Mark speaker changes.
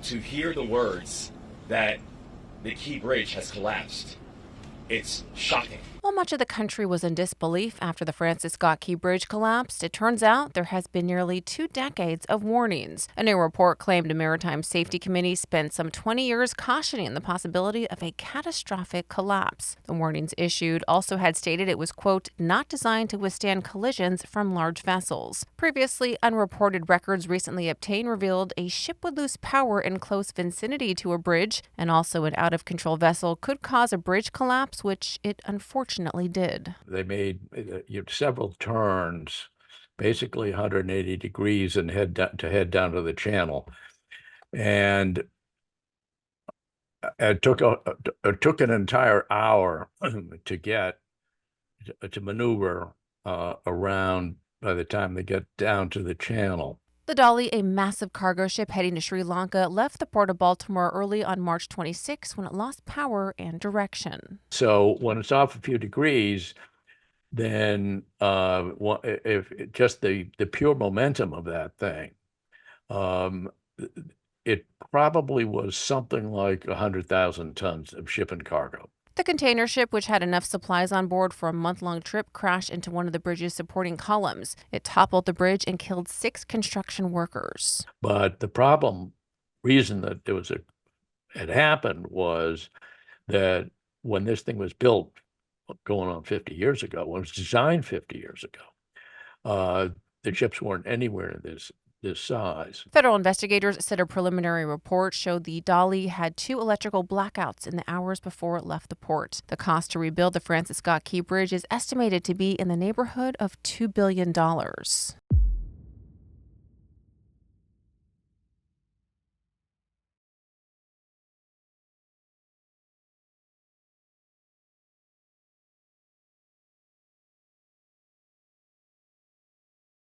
Speaker 1: to hear the words that the Key Bridge has collapsed, it's shocking.
Speaker 2: While much of the country was in disbelief after the Francis Scott Key Bridge collapsed, it turns out there has been nearly 2 decades of warnings. A new report claimed a maritime safety committee spent some 20 years cautioning the possibility of a catastrophic collapse. The warnings issued also had stated it was, quote, not designed to withstand collisions from large vessels. Previously, unreported records recently obtained revealed a ship would lose power in close vicinity to a bridge, and also an out-of-control vessel could cause a bridge collapse, which it unfortunately did.
Speaker 3: They made several turns, basically 180 degrees, and head down to the channel. And it took an entire hour to maneuver around by the time they get down to the channel.
Speaker 2: The Dolly, a massive cargo ship heading to Sri Lanka, left the port of Baltimore early on March 26 when it lost power and direction.
Speaker 3: So when it's off a few degrees, then if just the pure momentum of that thing, it probably was something like 100,000 tons of ship and cargo.
Speaker 2: The container ship, which had enough supplies on board for a month-long trip, crashed into one of the bridge's supporting columns. It toppled the bridge and killed 6 construction workers.
Speaker 3: But the reason that it happened was that when this thing was built, going on 50 years ago, when it was designed 50 years ago, the ships weren't anywhere this size.
Speaker 2: Federal investigators said a preliminary report showed the Dolly had 2 electrical blackouts in the hours before it left the port. The cost to rebuild the Francis Scott Key Bridge is estimated to be in the neighborhood of $2 billion.